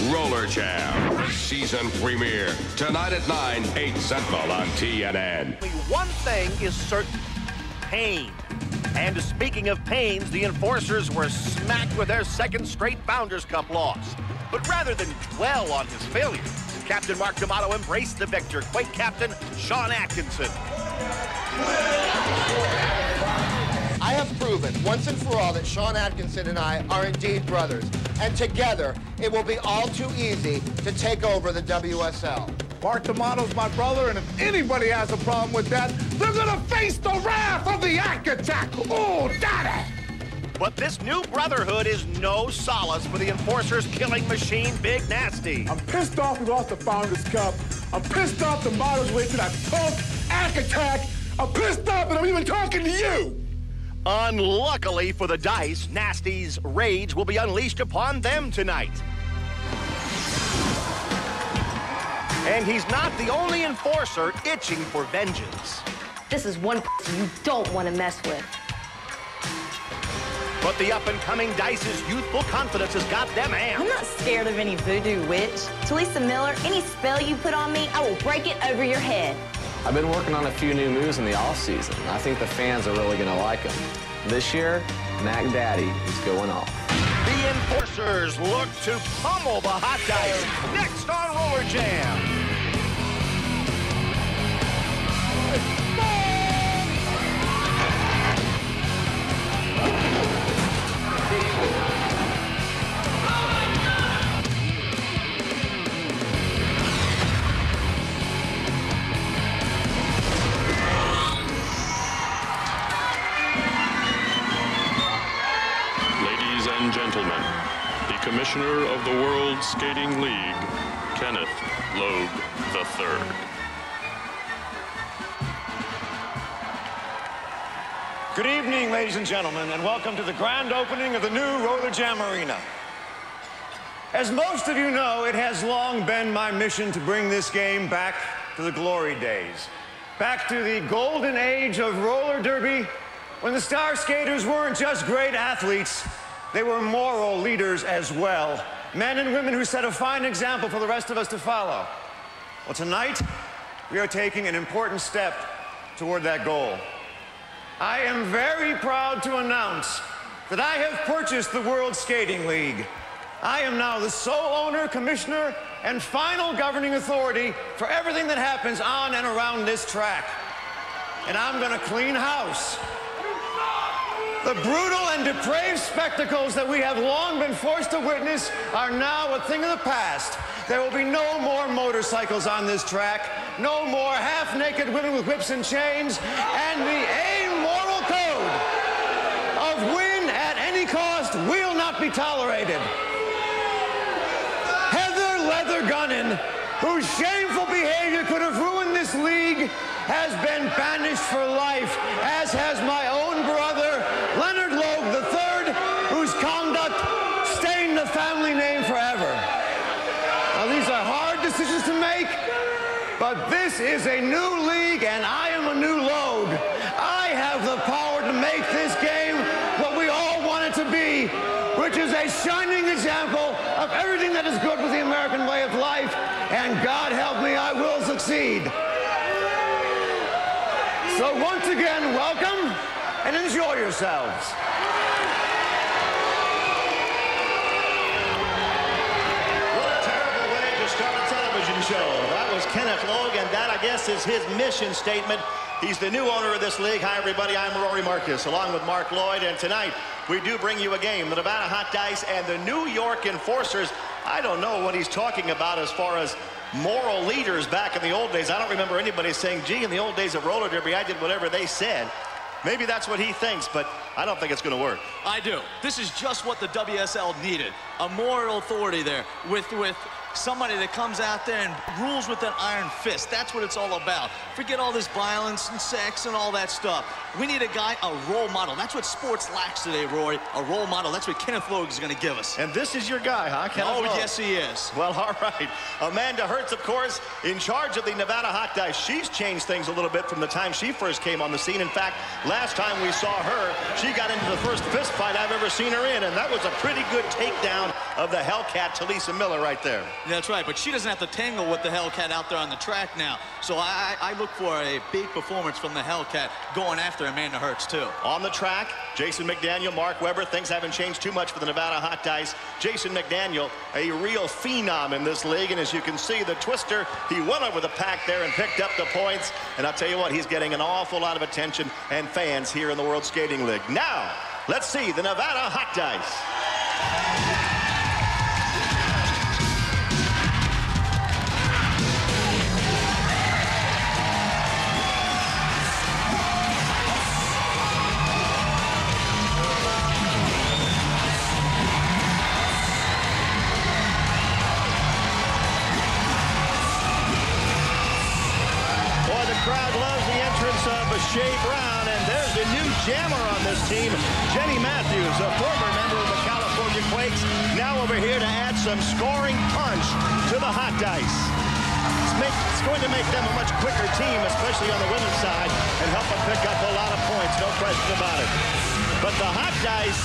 Roller Jam. Season premiere. Tonight at 9, 8 Central on TNN. Only one thing is certain. Pain. And speaking of pains, the Enforcers were smacked with their second straight Founders Cup loss. But rather than dwell on his failure, Captain Marc embraced the victor. Quake Captain Sean Atkinson. I have proven once and for all that Sean Atkinson and I are indeed brothers. And together, it will be all too easy to take over the WSL. Marc D'Amato's my brother, and if anybody has a problem with that, they're gonna face the wrath of the Ack Attack. Oh, daddy! But this new brotherhood is no solace for the Enforcers' killing machine, Big Nasty. I'm pissed off we lost the Founders Cup. I'm pissed off the Models went to that punk Ack Attack. I'm pissed off that I'm even talking to you. Unluckily for the Dice, Nasty's rage will be unleashed upon them tonight. And he's not the only Enforcer itching for vengeance. This is one person you don't want to mess with. But the up-and-coming Dice's youthful confidence has got them amped. I'm not scared of any voodoo witch. Telisa Miller, any spell you put on me, I will break it over your head. I've been working on a few new moves in the off-season. I think the fans are really going to like them. This year, Mac Daddy is going off. The Enforcers look to pummel the Hot Dice. Next on Roller Jam. Gentlemen, the Commissioner of the World Skating League, Kenneth Loyd III. Good evening, ladies and gentlemen, and welcome to the grand opening of the new Roller Jam Arena. As most of you know, it has long been my mission to bring this game back to the glory days. Back to the golden age of roller derby, when the star skaters weren't just great athletes, they were moral leaders as well. Men and women who set a fine example for the rest of us to follow. Well, tonight, we are taking an important step toward that goal. I am very proud to announce that I have purchased the World Skating League. I am now the sole owner, commissioner, and final governing authority for everything that happens on and around this track. And I'm gonna clean house. The brutal and depraved spectacles that we have long been forced to witness are now a thing of the past. There will be no more motorcycles on this track, no more half-naked women with whips and chains, and the amoral code of win at any cost will not be tolerated. Heather Leather Gunnin, whose shameful behavior could have ruined this league, has been banished for life, as has my own brother, Leonard Loyd III, whose conduct stained the family name forever. Now, these are hard decisions to make, but this is a new league, and I am a new Loyd. I have the power to make this game what we all want it to be, which is a shining example of everything that is good with the American way of life, and God help me, I will succeed. So once again, welcome and enjoy yourselves. What a terrible way to start a television show. That was Kenneth Loyd, and that, I guess, is his mission statement. He's the new owner of this league. Hi, everybody. I'm Rory Markas, along with Marc Loyd, and tonight we do bring you a game. The Nevada Hot Dice and the New York Enforcers. I don't know what he's talking about as far as moral leaders back in the old days. I don't remember anybody saying, gee, in the old days of roller derby, I did whatever they said. Maybe that's what he thinks, but I don't think it's going to work. I do. This is just what the WSL needed. A moral authority there with somebody that comes out there and rules with an iron fist. That's what it's all about. Forget all this violence and sex and all that stuff. We need a guy, a role model. That's what sports lacks today, Rory. A role model. That's what Kenneth Loyd is going to give us. And this is your guy, huh, Kenneth Loyd? Oh, yes, he is. Well, all right. Amanda Hertz, of course, in charge of the Nevada Hot Dice. She's changed things a little bit from the time she first came on the scene. In fact, last time we saw her, she she got into the first fist fight I've ever seen her in, and that was a pretty good takedown of the Hellcat, Telisa Miller, right there. That's right, but she doesn't have to tangle with the Hellcat out there on the track now. So I look for a big performance from the Hellcat going after Amanda Hertz, too. On the track, Jason McDaniel, Mark Webber. Things haven't changed too much for the Nevada Hot Dice. Jason McDaniel, a real phenom in this league, and as you can see, the twister, he went over the pack there and picked up the points. And I'll tell you what, he's getting an awful lot of attention and fans here in the World Skating League. Now, let's see the Nevada Hot Dice. Shay Brown, and there's a new jammer on this team, Jenny Matthews, a former member of the California Quakes, now over here to add some scoring punch to the Hot Dice. It's going to make them a much quicker team, especially on the women's side, and help them pick up a lot of points, no question about it. But the Hot Dice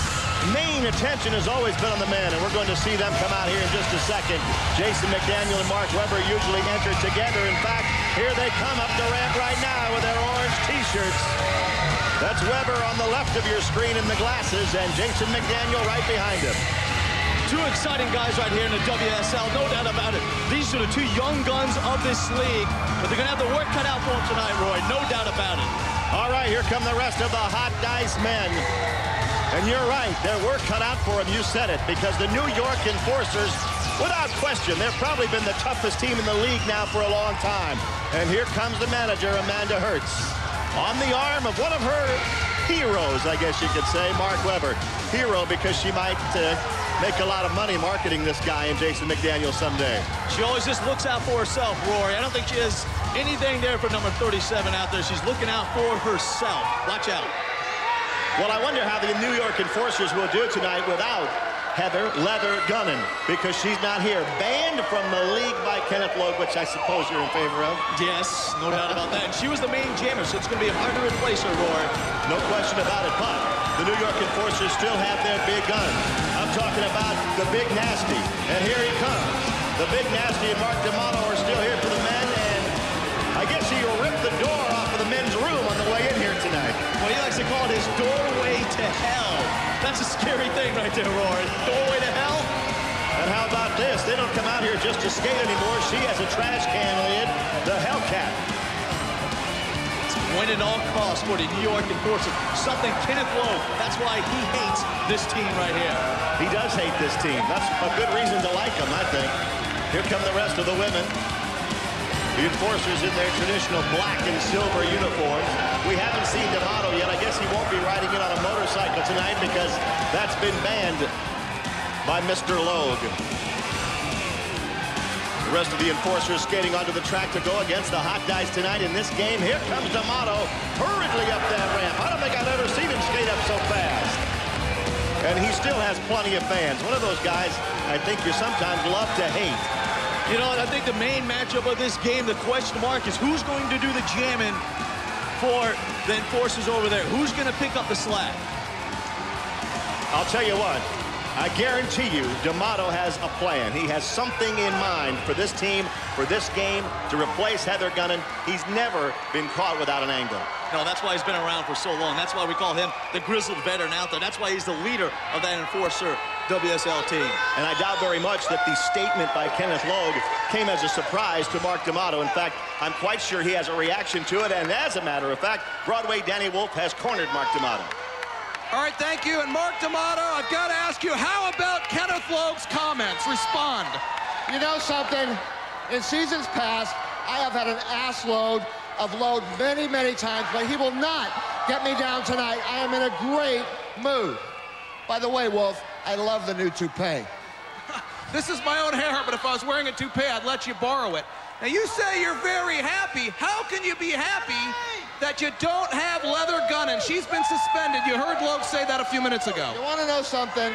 main attention has always been on the men, and we're going to see them come out here in just a second. Jason McDaniel and Mark Webber usually enter together. In fact, here they come up the ramp right now with their orange T-shirts. That's Webber on the left of your screen in the glasses, and Jason McDaniel right behind him. Two exciting guys right here in the WSL, no doubt about it. These are the two young guns of this league, but they're going to have the work cut out for them tonight, Roy, no doubt about it. All right, here come the rest of the Hot Dice men. And you're right, their work cut out for them, you said it, because the New York Enforcers, without question, they've probably been the toughest team in the league now for a long time. And here comes the manager, Amanda Hertz, on the arm of one of her heroes, I guess you could say, Mark Webber. Hero because she might make a lot of money marketing this guy and Jason McDaniel someday. She always just looks out for herself, Rory. I don't think she has anything there for number 37 out there. She's looking out for herself. Watch out. Well, I wonder how the New York Enforcers will do tonight without Heather Leather Gunnan, because she's not here. Banned from the league by Kenneth Loyd, which I suppose you're in favor of. Yes, no doubt about that. And she was the main jammer, so it's going to be hard to replace her, Rory. No question about it, but the New York Enforcers still have their big gun. I'm talking about the Big Nasty, and here he comes. The Big Nasty and Marc D'Amato are still here for the men, and I guess he ripped the door off of the men's room on the way in here tonight. Well, he likes to call it his doorway to hell. That's a scary thing right there, Rory. Doorway to hell? And how about this? They don't come out here just to skate anymore. She has a trash can lid, the Hellcat. It's pointed all across for the New York Enforcers. Something Kenneth Loyd, that's why he hates this team right here. He does hate this team. That's a good reason to like him, I think. Here come the rest of the women. The Enforcers in their traditional black and silver uniforms. We haven't seen D'Amato yet. I guess he won't be riding in on a motorcycle tonight because that's been banned by Mr. Loyd. The rest of the Enforcers skating onto the track to go against the Hot Dice tonight in this game. Here comes D'Amato hurriedly up that ramp. I don't think I've ever seen him skate up so fast. And he still has plenty of fans. One of those guys I think you sometimes love to hate. You know what, I think the main matchup of this game, the question mark is who's going to do the jamming for the Enforcers over there? Who's going to pick up the slack? I'll tell you what, I guarantee you D'Amato has a plan. He has something in mind for this team, for this game, to replace Heather Gunnan. He's never been caught without an angle. No, that's why he's been around for so long. That's why we call him the grizzled veteran out there. That's why he's the leader of that Enforcer WSL team. And I doubt very much that the statement by Kenneth Loyd came as a surprise to Marc D'Amato. In fact, I'm quite sure he has a reaction to it. And as a matter of fact, Broadway Danny Wolf has cornered Marc D'Amato. All right, thank you. And Marc D'Amato, I've got to ask you, how about Kenneth Loyd's comments? Respond. You know something? In seasons past, I have had an ass load of Loyd many, many times, but he will not get me down tonight. I am in a great mood. By the way, Wolf, I love the new toupee. This is my own hair, but if I was wearing a toupee, I'd let you borrow it. Now, you say you're very happy. How can you be happy that you don't have Leather Gunnan? She's been suspended. You heard Loyd say that a few minutes ago. You want to know something?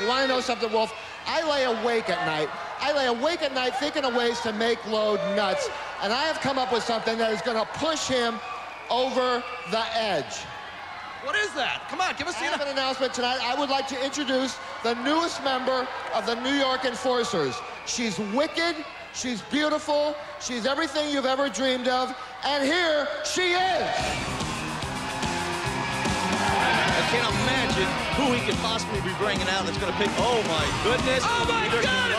You want to know something, Wolf? I lay awake at night. I lay awake at night thinking of ways to make Loyd nuts, and I have come up with something that is going to push him over the edge. What is that? Come on, give us the... I have an announcement tonight. I would like to introduce the newest member of the New York Enforcers. She's wicked, she's beautiful, she's everything you've ever dreamed of, and here she is. I can't imagine who he could possibly be bringing out that's going to pick. Oh, my goodness. Oh, my God.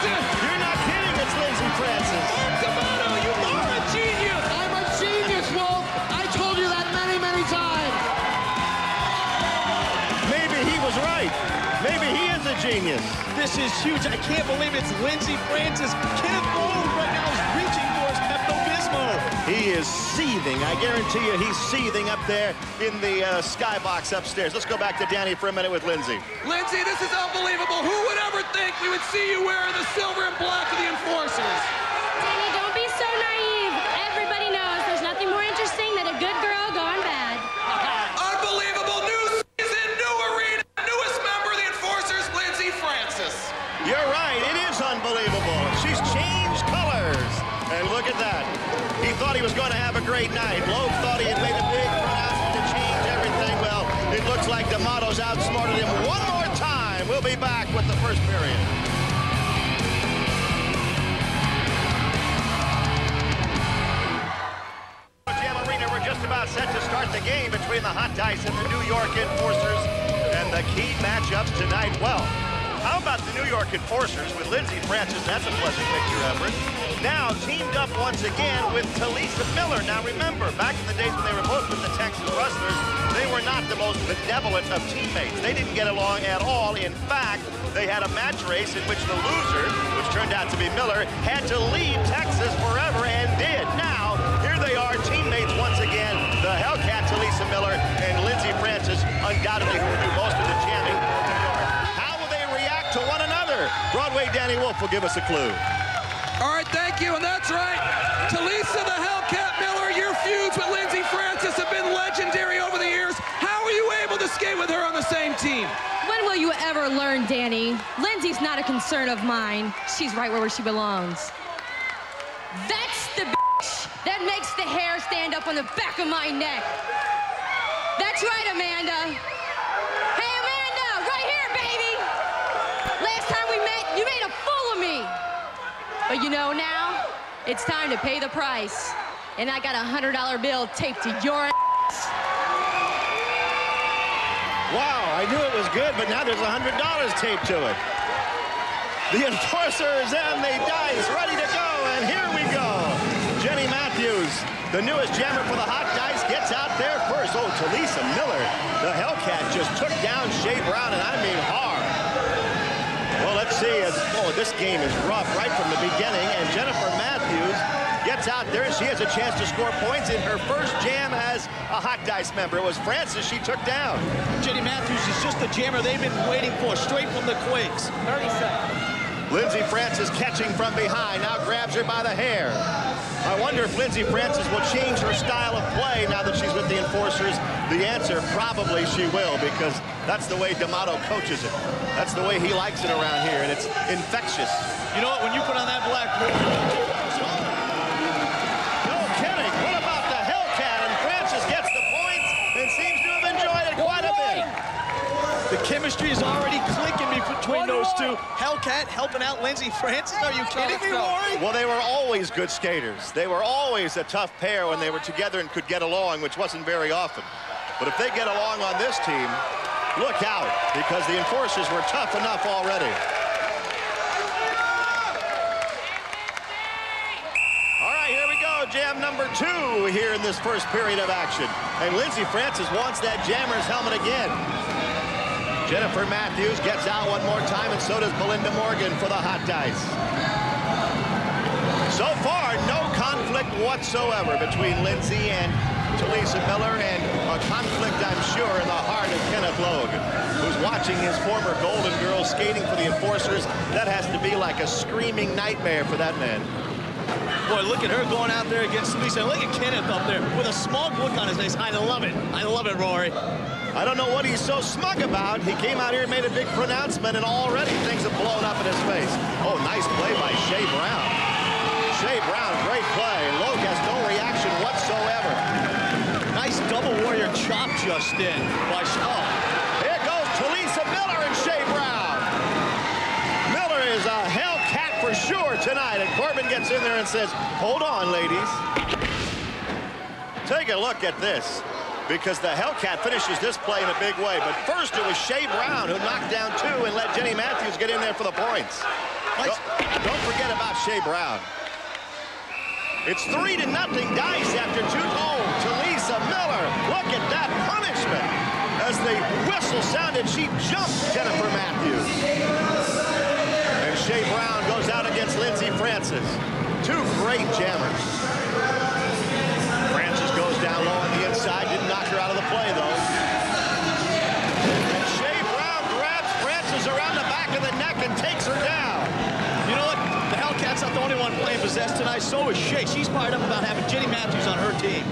You're not kidding. It's Lindsey Francis. Come on, you are a genius. I'm a genius, Wolf. I told you that many, many times. Maybe he was right. Maybe he is a genius. This is huge. I can't believe it's Lindsey Francis. Kenneth Loyd right now is reaching for his Pepto-Bismol. He is seething. I guarantee you he's seething up there in the skybox upstairs. Let's go back to Danny for a minute with Lindsey. Lindsey, this is unbelievable. Who would ever think we would see you wearing the silver and black of the Enforcers? Danny, don't be so naive. Everybody knows there's nothing more interesting than a good girl gone bad. Unbelievable. New season, new arena, newest member of the Enforcers, Lindsey Francis. You're right. It is unbelievable. She's changed colors. And look at that. He thought he was going to have a great night. Loyd thought he had made a big pronouncement to change everything. Well, it looks like D'Amato's outsmarted him one more time. We'll be back with the first period. Jam Arena, we're just about set to start the game between the Hot Dice and the New York Enforcers. And the key matchups tonight, well, how about the New York Enforcers with Lindsey Francis? That's a pleasant picture, Everett. Now teamed up once again with Telisa Miller. Now remember, back in the days when they were both with the Texas Rustlers, they were not the most benevolent of teammates. They didn't get along at all. In fact, they had a match race in which the loser, which turned out to be Miller, had to leave Texas forever and did. Now, here they are, teammates once again, the Hellcat Telisa Miller and Lindsey Francis, undoubtedly who will do most of the jamming. How will they react to one another? Broadway Danny Wolf will give us a clue. All right, thank you, and that's right. Telisa the Hellcat Miller, your feuds with Lindsey Francis have been legendary over the years. How are you able to skate with her on the same team? When will you ever learn, Danny? Lindsey's not a concern of mine. She's right where she belongs. That's the bitch that makes the hair stand up on the back of my neck. That's right, Amanda. Hey, Amanda, right here, baby. Last time we met, you made a fool of me. But you know now, it's time to pay the price. And I got a $100 bill taped to your ass. Wow, I knew it was good, but now there's $100 taped to it. The Enforcers and the Dice ready to go, and here we go. Jenny Matthews, the newest jammer for the Hot Dice, gets out there first. Oh, Telisa Miller, the Hellcat, just took down Shay Brown, and I mean hard. Well, let's see. This game is rough right from the beginning, and Jennifer Matthews gets out there, and she has a chance to score points in her first jam as a Hot Dice member. It was Francis she took down. Jenny Matthews is just the jammer they've been waiting for, straight from the Quakes. 30 seconds. Lindsey Francis catching from behind, now grabs her by the hair. I wonder if Lindsey Francis will change her style of play now that she's with the Enforcers. The answer, probably she will, because that's the way D'Amato coaches it. That's the way he likes it around here, and it's infectious. You know what, when you put on that black robe, no kidding. What about the Hellcat? And Francis gets the points and seems to have enjoyed it quite a bit. The chemistry is already clicking between those two. Hellcat helping out Lindsey Francis. Are you kidding me, Rory? Well, they were always good skaters. They were always a tough pair when they were together and could get along, which wasn't very often. But if they get along on this team, look out, because the Enforcers were tough enough already. All right, here we go. Jam number 2 here in this first period of action. And Lindsey Francis wants that jammer's helmet again. Jennifer Matthews gets out one more time, and so does Belinda Morgan for the Hot Dice. So far, no conflict whatsoever between Lindsey and Telisa Miller, and a conflict, I'm sure, in the heart of Kenneth Loyd, who's watching his former Golden Girls skating for the Enforcers. That has to be like a screaming nightmare for that man. Boy, look at her going out there against Telisa. Look at Kenneth up there with a smug look on his face. I love it. I love it, Rory. I don't know what he's so smug about. He came out here and made a big pronouncement, and already things have blown up in his face. Oh, nice play by Shay Brown. Shay Brown, great play. Loyd has no reaction whatsoever. Nice double warrior chop just just in. Here goes Telisa Miller and Shay Brown. Miller is a Hellcat for sure tonight, and Corbin gets in there and says, hold on, ladies. Take a look at this, because the Hellcat finishes this play in a big way. But first it was Shay Brown who knocked down 2 and let Jenny Matthews get in there for the points. Don't forget about Shay Brown. It's 3-0 Dice after 2. Oh, Telisa Miller, look at that punishment. As the whistle sounded, she jumped Jennifer Matthews. And Shay Brown goes out against Lindsey Francis. 2 great jammers. Francis goes down low on the inside, didn't knock her out of the play, though. And Shay Brown grabs Francis around the back of the neck and takes her down. You know what? The Hellcat's not the only one playing possessed tonight. So is Shay. She's fired up about having Jenny Matthews on her team.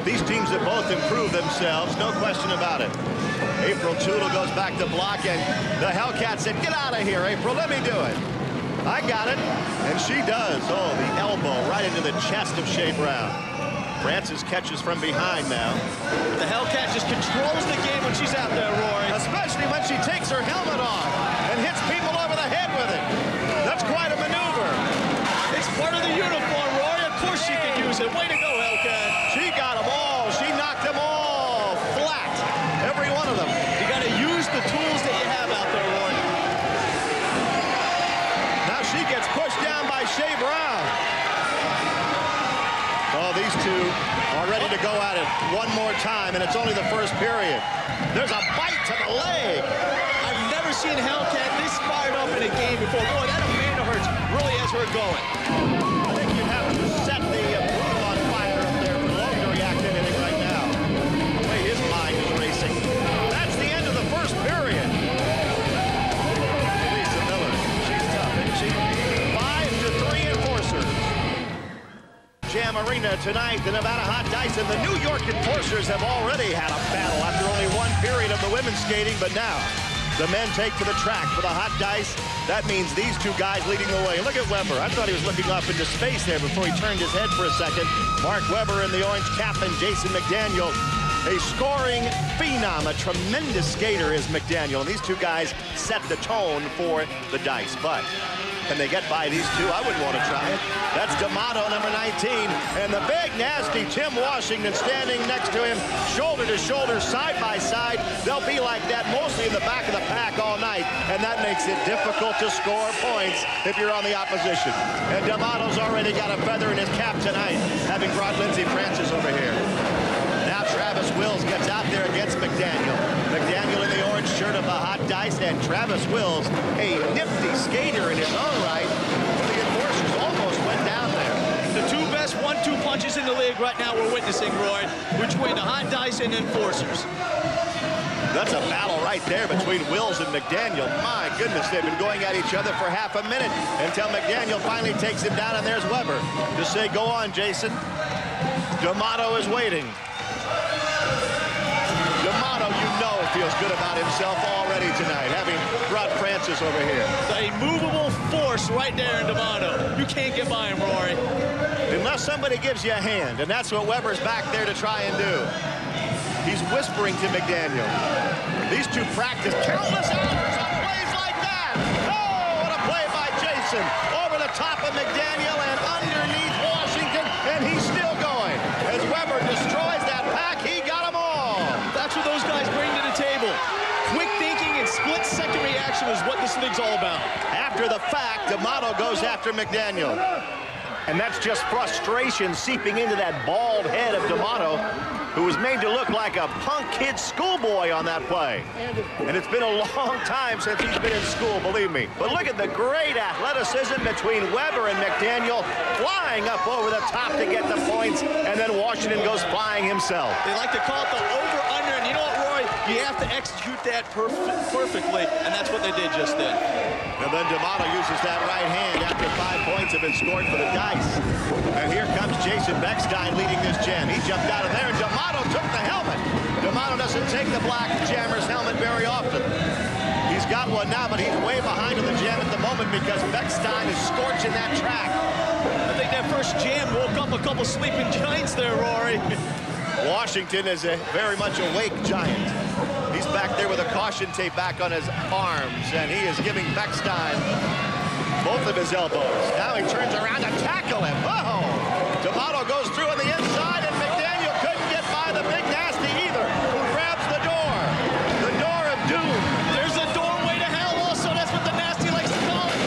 These teams have both improved themselves, no question about it. April Tootle goes back to block, and the Hellcat said, get out of here, April, let me do it. I got it, and she does. Oh, the elbow right into the chest of Shay Brown. Francis catches from behind now. The Hellcat just controls the game when she's out there, Rory. Especially when she takes her helmet off and hits people over the head with it. That's quite a maneuver. It's part of the uniform, Rory. Of course she can use it. Way to go, Hellcat. She got them all. She knocked them all flat. Every one of them. You got to use the tools that you have out there, Rory. Now she gets pushed down by Shay Brown. Oh, these two are ready to go at it one more time, and it's only the first period. There's a bite to the leg. I've never seen Hellcat this fired up in a game before. Boy, that Amanda Hertz really has her going. I think you have to set the pool on fire up there for Loyd to react to anything right now. The way his mind is racing. That's the end of the first period. Telisa Miller, she's tough, isn't she? 5-3 enforcers. Jam Arena tonight, the Nevada Hot Dice and the New York Enforcers have already had a battle after only 1 period of the women's skating, but now the men take to the track for the Hot Dice. That means these 2 guys leading the way. Look at Weber. I thought he was looking up into space there before he turned his head for a second. Mark Weber in the orange cap and Jason McDaniel, a scoring phenom, a tremendous skater is McDaniel. And these 2 guys set the tone for the Dice. But can they get by these 2? I wouldn't want to try it. That's D'Amato, number 19. And the big, nasty Tim Washington standing next to him, shoulder to shoulder, side by side. They'll be like that mostly in the back of the pack all night. And that makes it difficult to score points if you're on the opposition. And D'Amato's already got a feather in his cap tonight, having brought Lindsey Francis over here. Now Travis Wills gets out there against McDaniel. McDaniel in the orange shirt of the Hot Dice, and Travis Wills, a nifty skater in his own right. The Enforcers almost went down there. The 2 best 1-2 punches in the league right now we're witnessing, Roy, between the Hot Dice and Enforcers. That's a battle right there between Wills and McDaniel. My goodness, they've been going at each other for half a minute until McDaniel finally takes him down, and there's Weber to say, go on, Jason. D'Amato is waiting. D'Amato, you know, feels good about himself already tonight, having brought Francis over here. A movable force right there in D'Amato. You can't get by him, Rory. Unless somebody gives you a hand, and that's what Weber's back there to try and do. He's whispering to McDaniel. These 2 practice countless hours on plays like that. Oh, what a play by Jason. Over the top of McDaniel and underneath Washington, and he's still going. As Weber destroys that pack, he got them all. That's what those guys bring to the table. Quick thinking and split-second reaction is what this league's all about. After the fact, D'Amato goes after McDaniel. And that's just frustration seeping into that bald head of D'Amato, who was made to look like a punk kid schoolboy on that play. And it's been a long time since he's been in school, believe me. But look at the great athleticism between Weber and McDaniel, flying up over the top to get the points, and then Washington goes flying himself. They like to call it the over-under, and you know what, Roy? You have to execute that perfectly, and that's what they did just then. And then D'Amato uses that right hand after 5 points have been scored for the Dice. And here comes Jason Bechstein leading this jam. He jumped out of there, and D'Amato took the helmet. D'Amato doesn't take the Black Jammer's helmet very often. He's got one now, but he's way behind on the jam at the moment because Bechstein is scorching that track. I think that first jam woke up a couple sleeping giants there, Rory. Washington is a very much awake giant. He's back there with a caution tape back on his arms, and he is giving Bechstein both of his elbows. Now he turns around to tackle him. Whoa! D'Amato goes through on the inside, and McDaniel couldn't get by the big nasty either, who grabs the door. The door of doom. There's a doorway to hell also. That's what the nasty likes to call it.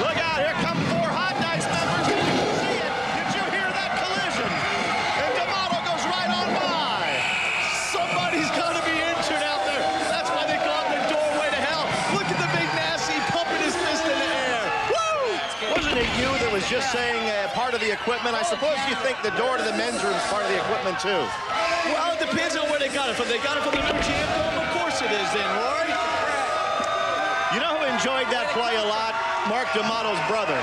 Look out, here come 4 Hot Dice members. Did you see it? Did you hear that collision? And D'Amato goes right on by. Somebody's got to be injured out there. That's why they call it the doorway to hell. Look at the big nasty pumping his fist in the air. Woo! Wasn't it you that was just saying part of the equipment? I suppose you think the door to the men's room is part of the equipment too. Well, it depends on where they got it from. They got it from the new GM dome? Of course it is then, Rory. You know who enjoyed that play a lot? Marc D'Amato's brother.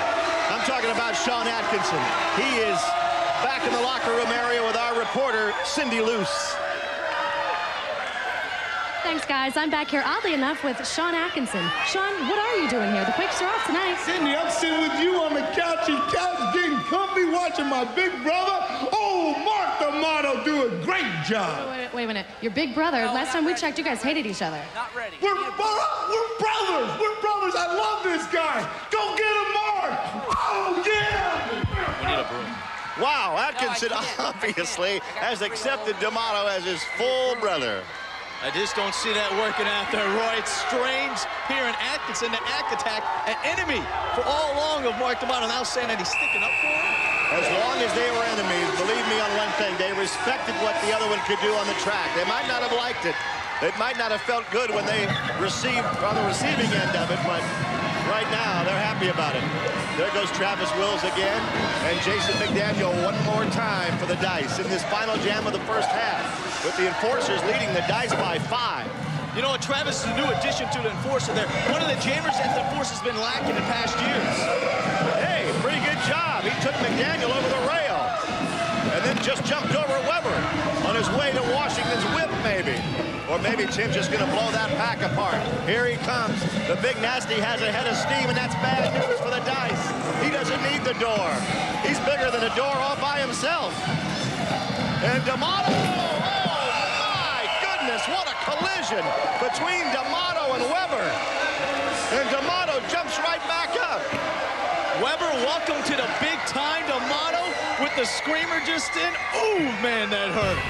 I'm talking about Sean Atkinson. He is back in the locker room area with our reporter, Cindy Luce. Thanks, guys. I'm back here, oddly enough, with Sean Atkinson. Sean, what are you doing here? The Quakes are off tonight. Cindy, I'm sitting with you on the couch getting comfy, watching my big brother. Oh, Marc D'Amato do a great job. Wait a minute. Your big brother, last time we checked, you guys hated each other. Not ready. We're brothers. We're brothers. I love this guy. Go get him, Marc. Oh, yeah. We need a broom. Wow, Atkinson obviously has accepted D'Amato as his full brother. I just don't see that working out there, Roy. It's strange hearing Atkinson to attack an enemy for all along of Marc D'Amato, now saying that he's sticking up for him. As long as they were enemies, believe me on one thing, they respected what the other one could do on the track. They might not have liked it. It might not have felt good when they received on the receiving end of it, but right now they're happy about it. There goes Travis Wills again, and Jason McDaniel one more time for the Dice in this final jam of the first half, with the Enforcers leading the Dice by 5. You know what, Travis is a new addition to the Enforcer there. One of the jammers that the Enforcer's been lacking in past years. Hey, pretty good job. He took McDaniel over the rail, and then just jumped over Weber on his way to Washington's whip, maybe. Or maybe Tim's just going to blow that pack apart. Here he comes. The big nasty has a head of steam, and that's bad news for the Dice. He doesn't need the door. He's bigger than a door all by himself. And D'Amato, oh my goodness, what a collision between D'Amato and Weber. And D'Amato jumps right back up. Weber, welcome to the big time. D'Amato with the screamer just in. Ooh, man, that hurt.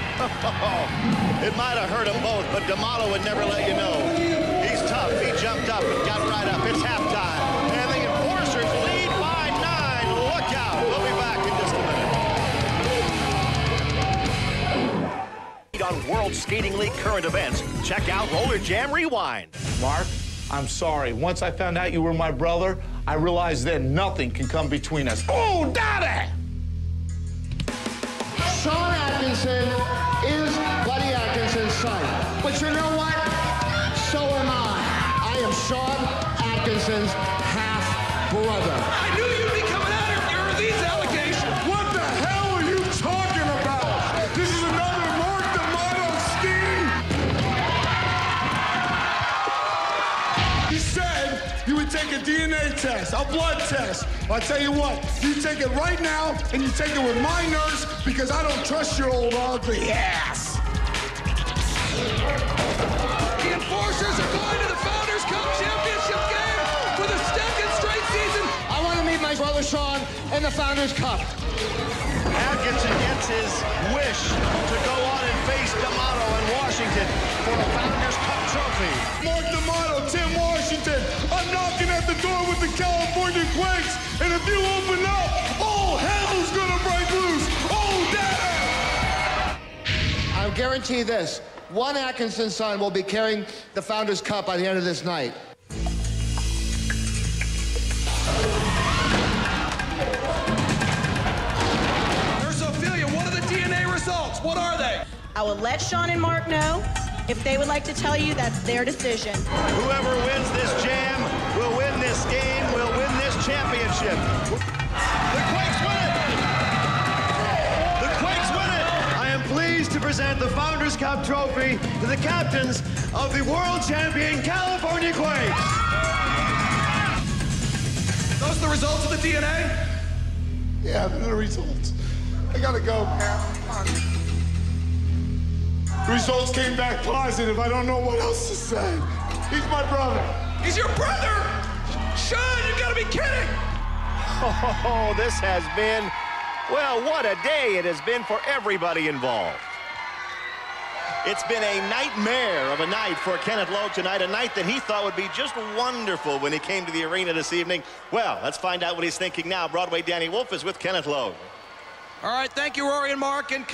It might have hurt them both, but D'Amato would never let you know. He's tough. He jumped up and got right up. It's halftime. And the Enforcers lead by 9. Look out. We'll be back in just a minute. On World Skating League current events, check out Roller Jam Rewind. Marc, I'm sorry. Once I found out you were my brother, I realized that nothing can come between us. Oh, Daddy! Sean Atkinson is Buddy Atkinson's son. But you know what? So am I. I am Sean Atkinson's half-brother. I knew you'd be coming out here with these allegations. What the hell are you talking about? This is another Marc D'Amato scheme. He said you would take a DNA test, a blood test. I'll tell you what, you take it right now, and you take it with my nurse, because I don't trust your old ugly ass. The Enforcers are going to the Founders Cup Championship game for the second straight season. I want to meet my brother Sean in the Founders Cup. Atkinson gets his wish to go on and face D'Amato in Washington for a Founders Cup trophy. Marc D'Amato, Tim Washington, I'm knocking at the door with the California Quakes, and if you open up, all hell's gonna break loose. Oh, Dad! I'll guarantee this. One Atkinson son will be carrying the Founders Cup by the end of this night. What are the DNA results? What are they? I will let Sean and Marc know. If they would like to tell you, that's their decision. Whoever wins this jam will win this game, will win this championship. The Quakes win it! The Quakes win it! I am pleased to present the Founders Cup trophy to the captains of the world champion California Quakes. Those are the results of the DNA? Yeah, the results. I gotta go, man. Results came back positive. I don't know what else to say. He's my brother. He's your brother! Sean, you gotta be kidding! Oh, this has been, well, what a day it has been for everybody involved. It's been a nightmare of a night for Kenneth Loyd tonight, a night that he thought would be just wonderful when he came to the arena this evening. Well, let's find out what he's thinking now. Broadway Danny Wolf is with Kenneth Loyd. All right, thank you, Rory and Marc. And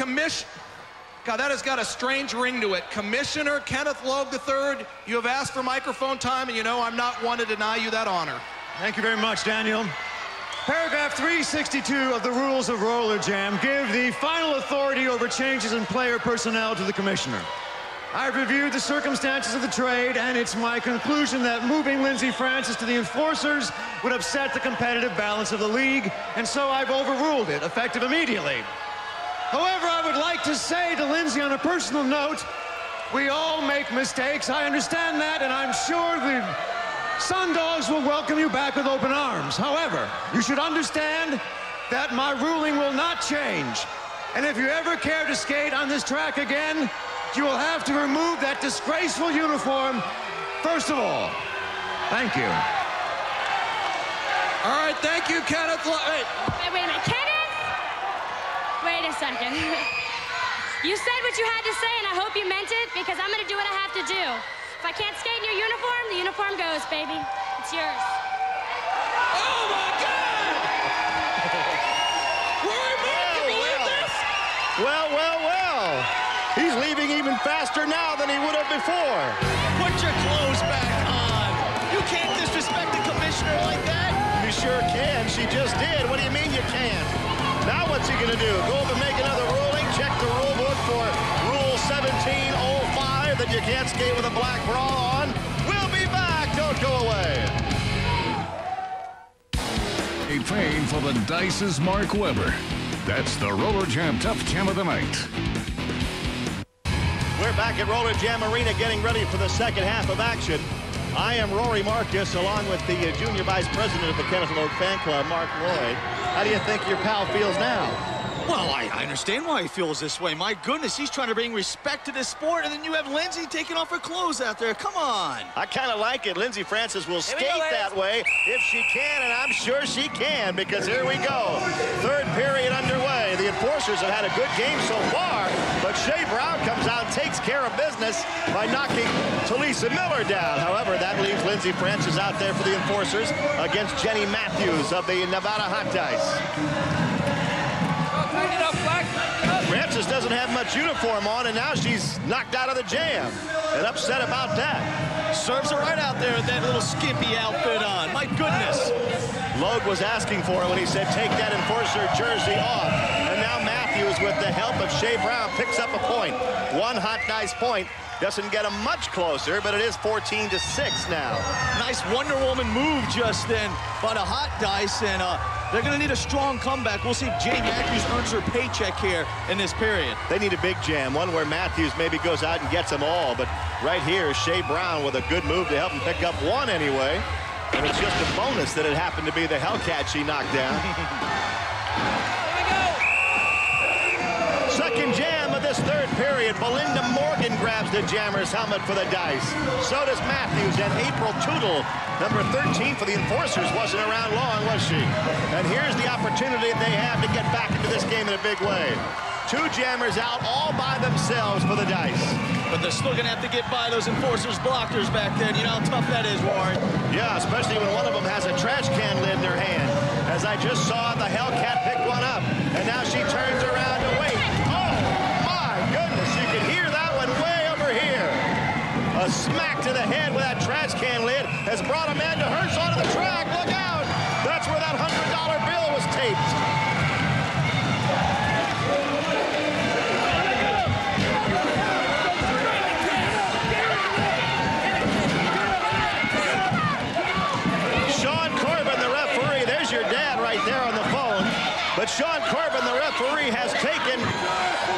God, that has got a strange ring to it. Commissioner Kenneth Loyd III, you have asked for microphone time, and you know I'm not one to deny you that honor. Thank you very much, Daniel. Paragraph 362 of the rules of Roller Jam give the final authority over changes in player personnel to the commissioner. I've reviewed the circumstances of the trade, and it's my conclusion that moving Lindsey Francis to the Enforcers would upset the competitive balance of the league, and so I've overruled it, effective immediately. However, I would like to say to Lindsey on a personal note, we all make mistakes. I understand that, and I'm sure the Sun Dogs will welcome you back with open arms. However, you should understand that my ruling will not change. And if you ever care to skate on this track again, you will have to remove that disgraceful uniform first of all. Thank you. All right, thank you, Kenneth. Wait a minute, Kenneth? Wait a second. You said what you had to say, and I hope you meant it, because I'm going to do what I have to do. If I can't skate in your uniform, the uniform goes, baby. It's yours. Oh, my God! Rory, Marc, can you believe this? Well. He's leaving even faster now than he would have before. Put your clothes back on. You can't disrespect the commissioner like that. You sure can. She just did. What do you mean you can't? Now what's he going to do? Go over and make another ruling? Check the rule book for Rule 1705 that you can't skate with a black bra on? We'll be back. Don't go away. A pain for the Dice's Mark Webber. That's the Roller Jam Tough Jam of the Night. We're back at Roller Jam Arena getting ready for the second half of action. I am Rory Markas, along with the Junior Vice President of the Kenneth Loyd Fan Club, Marc Loyd. How do you think your pal feels now? Well, I understand why he feels this way. My goodness, he's trying to bring respect to this sport, and then you have Lindsey taking off her clothes out there. Come on. I kind of like it. Lindsey Francis will skate that way if she can, and I'm sure she can, because here we go. Third period underway. The Enforcers have had a good game so far, but Shay Brown comes out and takes care of business by knocking Telisa Miller down. However, that leaves Lindsey Francis out there for the Enforcers against Jenny Matthews of the Nevada Hot Dice. Francis doesn't have much uniform on, and now she's knocked out of the jam. And upset about that. Serves her right out there with that little skimpy outfit on. My goodness. Loyd was asking for it when he said, take that Enforcer jersey off. And now Matthews, with the help of Shay Brown, picks up a point. One Hot Dice point. Doesn't get him much closer, but it is 14-6 now. Nice Wonder Woman move just then by the Hot Dice, and they're going to need a strong comeback. We'll see if Jenny Matthews earns her paycheck here in this period. They need a big jam, one where Matthews maybe goes out and gets them all, but right here, Shay Brown with a good move to help him pick up one anyway. And it's just a bonus that it happened to be the Hellcat she knocked down. Second jam of this third period. Belinda Morgan grabs the Jammer's helmet for the Dice. So does Matthews, and April Tootle, number 13 for the Enforcers, wasn't around long, was she? And here's the opportunity they have to get back into this game in a big way. Two Jammers out all by themselves for the Dice. But they're still going to have to get by those Enforcers blockers back there. You know how tough that is, Rory. Yeah, especially when one of them has a trash can lid in their hand. As I just saw the Hellcat pick one up, and now she turns around to wait. Oh, my goodness, you can hear that one way over here. A smack to the head with that trash can lid has brought Amanda Hertz onto the track. Look out! That's where that $100 bill was taped. Your dad right there on the phone, but Sean Corbin, the referee, has taken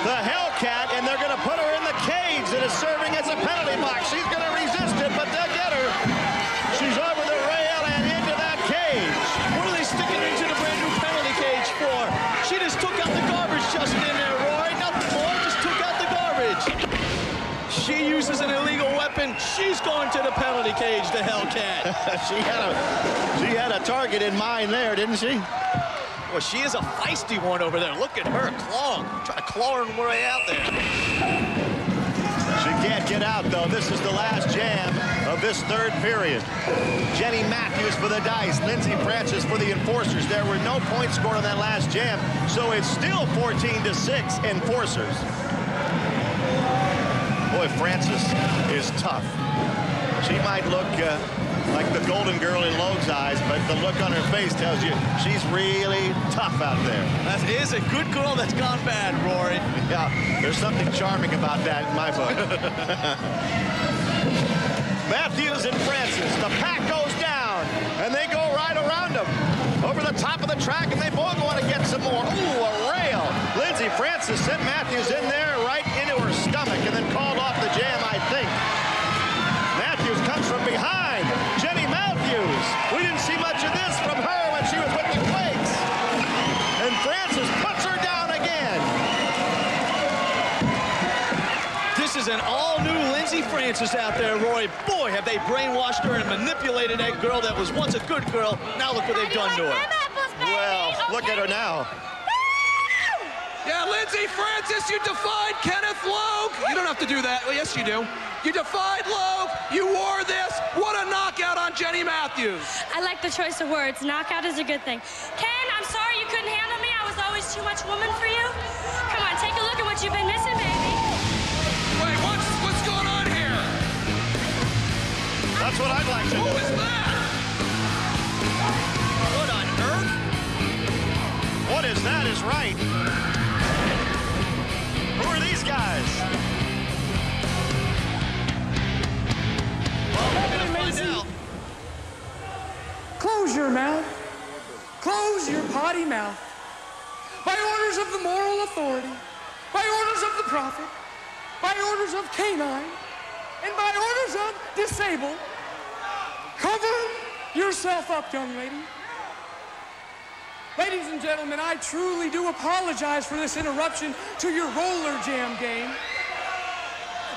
the Hellcat, and they're going to put her in the cage that is serving as a penalty box. She's going to resist it, but they'll get her. She's over the rail and into that cage. What are they sticking into the brand new penalty cage for? She just took out the garbage just in there, Roy. Nothing more, just took out the garbage. happen. She's going to the penalty cage, the Hellcat. She had a target in mind there, didn't she? Well, she is a feisty one over there. Look at her clawing, trying to claw her way out there. She can't get out, though. This is the last jam of this third period. Jenny Matthews for the Dice, Lindsey Francis for the Enforcers. There were no points scored on that last jam, so it's still 14-6 Enforcers. Boy, Francis is tough. She might look like the golden girl in Loyd's eyes, but the look on her face tells you she's really tough out there. That is a good girl that's gone bad, Rory. Yeah, there's something charming about that in my book. Matthews and Francis, the pack goes down, and they go right around them. Over the top of the track, and they both want to get some more. Ooh, a rail. Lindsey Francis sent Matthews in there right into her stomach and then called off the jam, I think. Matthews comes from behind. Jenny Matthews. We didn't see much of this from her when she was with the Quakes. And Francis puts her down again. This is an all-new Lindsey Francis out there, Rory. Boy, have they brainwashed her and manipulated that girl that was once a good girl. Now look what they've done to her. Well, look at her now. Yeah, Lindsey Francis, you defied Kenneth Logue. You don't have to do that. Well, yes, you do. You defied Logue. You wore this. What a knockout on Jenny Matthews. I like the choice of words. Knockout is a good thing. Ken, I'm sorry you couldn't handle me. I was always too much woman for you. Come on, take a look at what you've been missing, baby. Wait, what's going on here? That's what I'd like to know. Who is that? What on earth? What is that is right. Who are these guys? Well, we're going to find out. Close your mouth. Close your potty mouth. By orders of the moral authority, by orders of the prophet, by orders of canine, and by orders of disabled, cover yourself up, young lady. Ladies and gentlemen, I truly do apologize for this interruption to your roller jam game.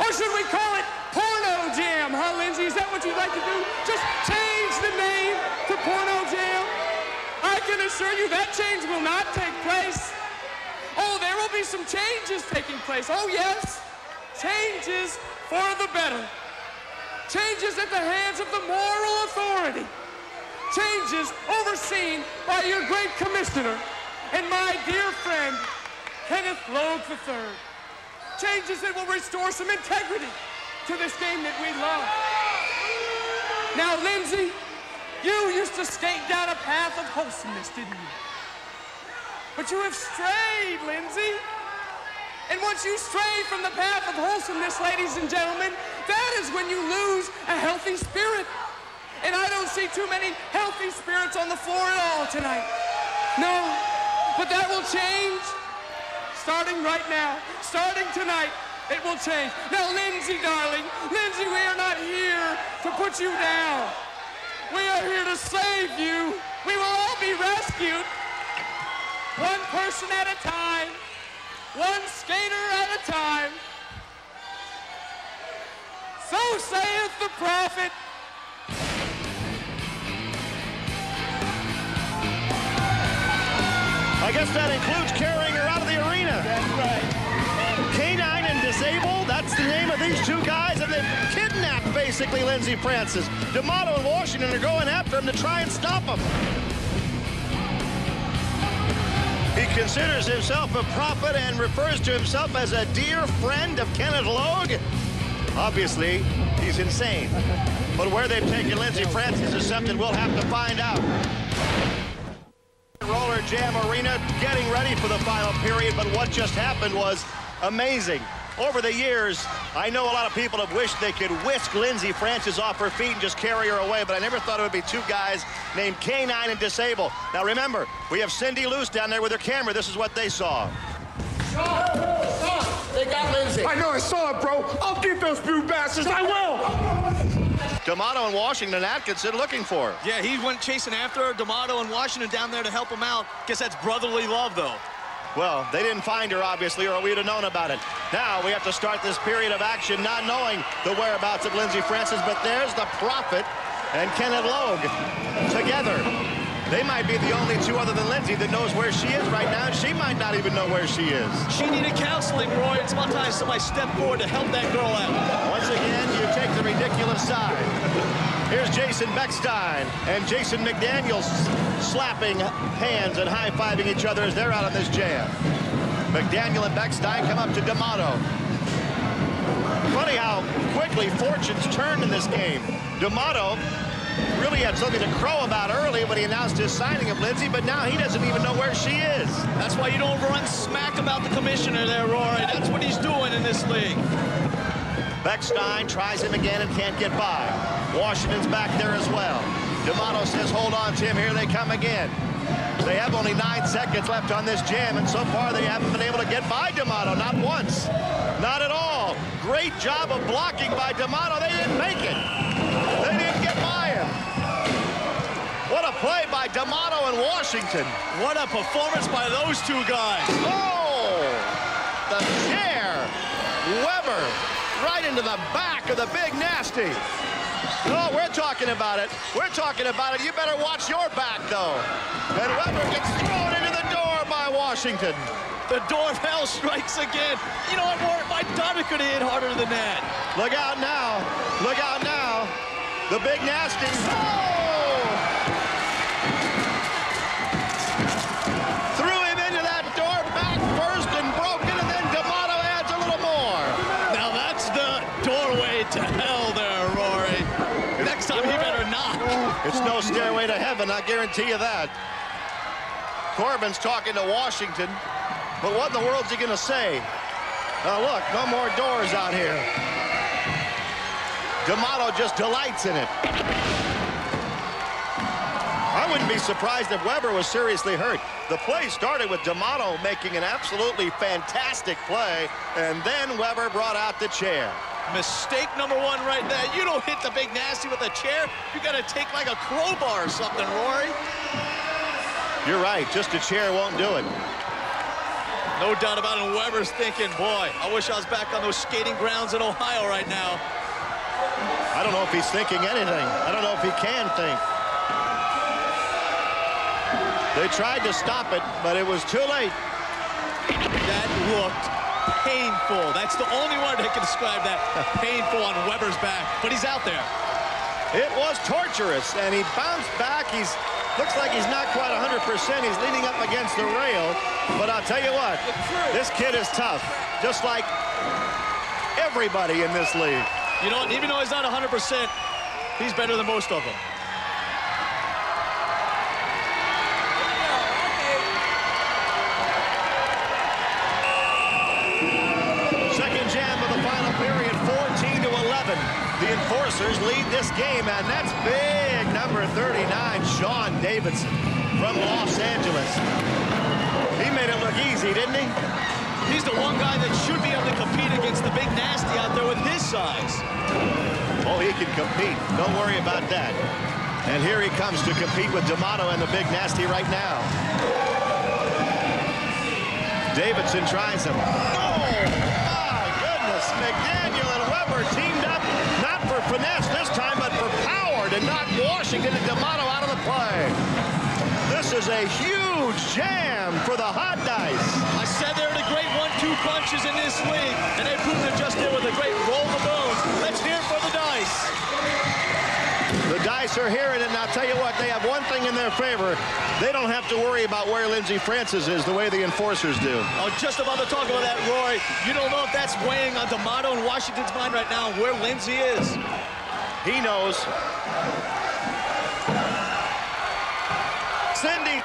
Or should we call it porno jam, huh, Lindsey? Is that what you'd like to do? Just change the name to porno jam? I can assure you that change will not take place. Oh, there will be some changes taking place. Oh, yes. Changes for the better. Changes at the hands of the moral authority. Changes overseen by your great commissioner and my dear friend, Kenneth Logue III. Changes that will restore some integrity to this game that we love. Now, Lindsey, you used to skate down a path of wholesomeness, didn't you? But you have strayed, Lindsey. And once you stray from the path of wholesomeness, ladies and gentlemen, that is when you lose a healthy spirit. And I don't see too many healthy spirits on the floor at all tonight. No, but that will change. Starting right now, starting tonight, it will change. Now, Lindsey, darling, Lindsey, we are not here to put you down. We are here to save you. We will all be rescued. One person at a time. One skater at a time. So saith the prophet. I guess that includes carrying her out of the arena. That's right. Canine and disabled, that's the name of these two guys, and they've kidnapped, basically, Lindsey Francis. D'Amato and Washington are going after him to try and stop him. He considers himself a prophet and refers to himself as a dear friend of Kenneth Logue. Obviously, he's insane. But where they've taken Lindsey Francis is something we'll have to find out. Roller Jam Arena getting ready for the final period, but what just happened was amazing. Over the years, I know a lot of people have wished they could whisk Lindsey Francis off her feet and just carry her away, but I never thought it would be two guys named Canine and Disable. Now remember, we have Cindy Luce down there with her camera. This is what they saw. Sean, they got Lindsey. I know, I saw it, bro. I'll get those few bastards. I will. D'Amato and Washington Atkinson looking for her. Yeah, he went chasing after her. D'Amato and Washington down there to help him out. Guess that's brotherly love, though. Well, they didn't find her, obviously, or we'd have known about it. Now we have to start this period of action not knowing the whereabouts of Lindsey Francis, but there's the Prophet and Kenneth Loyd together. They might be the only two other than Lindsey that knows where she is right now. She might not even know where she is. She needed counseling, Roy. It's about time somebody step forward to help that girl out. Once again, you take the ridiculous side. Here's Jason Bechstein and Jason McDaniel slapping hands and high-fiving each other as they're out on this jam. McDaniel and Bechstein come up to D'Amato. Funny how quickly fortunes turned in this game. D'Amato really had something to crow about early when he announced his signing of Lindsey, but now he doesn't even know where she is. That's why you don't run smack about the commissioner there, Rory. That's what he's doing in this league. Bechstein tries him again and can't get by. Washington's back there as well. D'Amato says, hold on, Tim, here they come again. They have only 9 seconds left on this jam, and so far they haven't been able to get by D'Amato, not once. Not at all. Great job of blocking by D'Amato. They didn't make it. They didn't get by him. What a play by D'Amato and Washington. What a performance by those two guys. Oh, the chair. Weber right into the back of the big nasty. Oh, we're talking about it. We're talking about it. You better watch your back, though. And Weber gets thrown into the door by Washington. The doorbell strikes again. You know what, Rory? My daughter could have hit harder than that. Look out now. Look out now. The big nasty. Oh! Threw him into that door back first and broke it, and then D'Amato adds a little more. Now that's the doorway to hell there, Rory. Next time he better not. It's no stairway to heaven, I guarantee you that. Corbin's talking to Washington, but what in the world's he gonna say? Look, no more doors out here. D'Amato just delights in it. I wouldn't be surprised if Weber was seriously hurt. The play started with D'Amato making an absolutely fantastic play, and then Weber brought out the chair. Mistake number one right there. You don't hit the big nasty with a chair. You got to take like a crowbar or something, Rory. You're right. Just a chair won't do it. No doubt about it. Weber's thinking, boy, I wish I was back on those skating grounds in Ohio right now. I don't know if he's thinking anything. I don't know if he can think. They tried to stop it, but it was too late. That looked painful. That's the only word that can describe that. Painful on Weber's back, but he's out there. It was torturous, and he bounced back. Looks like he's not quite 100%. He's leaning up against the rail, but I'll tell you what, this kid is tough, just like everybody in this league. You know what, even though he's not 100%, he's better than most of them. Second jam of the final period, 14-11. The Enforcers lead this game, and that's big, number 39, Sean Davidson from Los Angeles. He made it look easy, didn't he? He's the one guy that should be able to compete against the big nasty out there with his size. Oh, he can compete. Don't worry about that. And here he comes to compete with D'Amato and the big nasty right now. Davidson tries him. Oh, my goodness. McDaniel and Weber teamed up, not for finesse this time, but for power to knock Washington and D'Amato out of the play. This is a huge jam for the Hot Dice. I said there are the great 1-2 punches in this league, and they proved it just there with a great roll of bones. Let's hear it for the Dice. The Dice are hearing it, and I'll tell you what, they have one thing in their favor. They don't have to worry about where Lindsey Francis is the way the Enforcers do. Oh, just about to talk about that, Roy. You don't know if that's weighing on D'Amato and Washington's mind right now where Lindsey is. He knows. Cindy.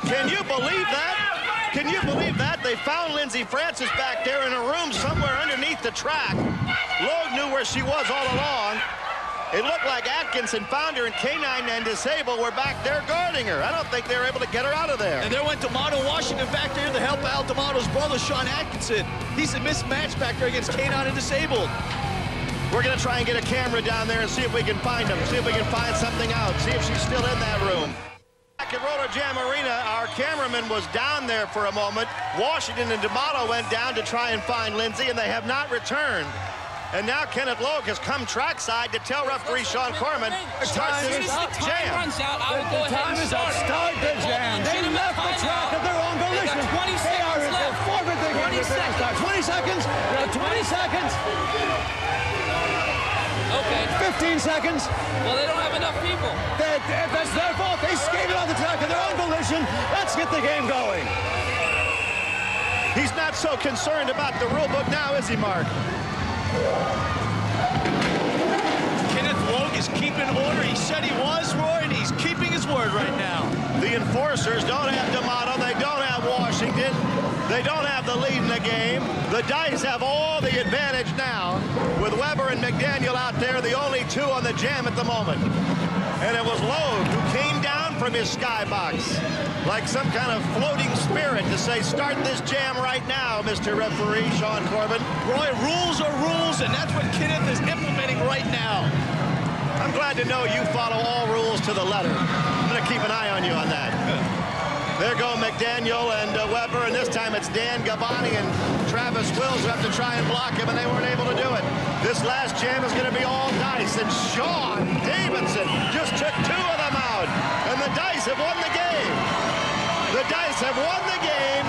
Can you believe that? Can you believe that? They found Lindsey Francis back there in a room somewhere underneath the track. Loyd knew where she was all along. It looked like Atkinson found her, and K9 and Disabled were back there guarding her. I don't think they were able to get her out of there. And there went D'Amato Washington back there to help out D'Amato's brother, Sean Atkinson. He's a mismatch back there against K9 and Disabled. We're going to try and get a camera down there and see if we can find them, see if we can find something out, see if she's still in that room. Back at Roller Jam Arena, our cameraman was down there for a moment. Washington and D'Amato went down to try and find Lindsey, and they have not returned. And now Kenneth Logue has come trackside to tell referee Sean Corbin, start this jam. The time is up. Start the jam. They left the track of their own volition. 20 seconds left. 20 seconds. 20 seconds. 20 seconds. Okay. 15 seconds. Well, they don't have enough people. That's their fault. They skated on the track of their own volition. Let's get the game going. He's not so concerned about the rule book now, is he, Marc? Kenneth Logue is keeping order. He said he was, Roy, and he's keeping his word right now. The enforcers don't have D'Amato. They don't have Washington. They don't have the lead in the game. The Dice have all the advantage now, with Weber and McDaniel out there, the only two on the jam at the moment. And it was Logue who came down from his skybox like some kind of floating spirit to say, start this jam right now, Mr. Referee Sean Corbin. Roy, rules are rules, and that's what Kenneth is implementing right now. I'm glad to know you follow all rules to the letter. I'm going to keep an eye on you on that. There go McDaniel and Weber, and this time it's Dan Gavagni and Travis Wills who have to try and block him, and they weren't able to do it. This last jam is going to be all Dice, and Sean Davidson just took two of them out, and the Dice have won the game. The Dice have won the game.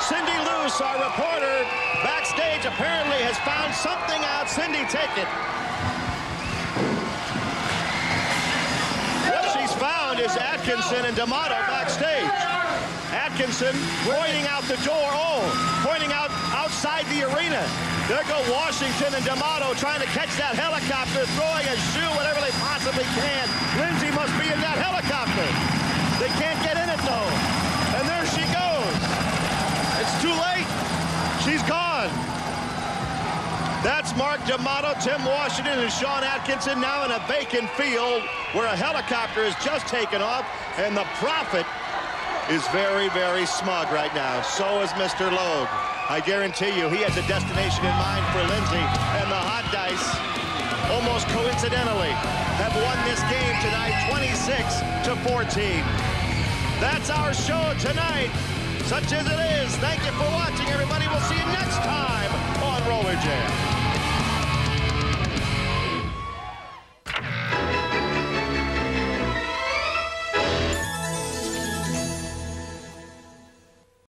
Cindy Luce, our reporter, backstage apparently has found something out. Cindy, take it. What she's found is Atkinson and D'Amato backstage. Atkinson pointing out the door, pointing out outside the arena. There go Washington and D'Amato trying to catch that helicopter, throwing a shoe, whatever they possibly can. Lindsey must be in that helicopter. They can't get in it, though. And there she goes. It's too late. She's gone. That's Marc D'Amato, Tim Washington, and Sean Atkinson now in a vacant field where a helicopter has just taken off, and the Prophet is very, very smug right now. So is Mr. Logue. I guarantee you he has a destination in mind for Lindsey, and the Hot Dice, almost coincidentally, have won this game tonight 26-14. That's our show tonight, such as it is. Thank you for watching, everybody. We'll see you next time on Roller Jam.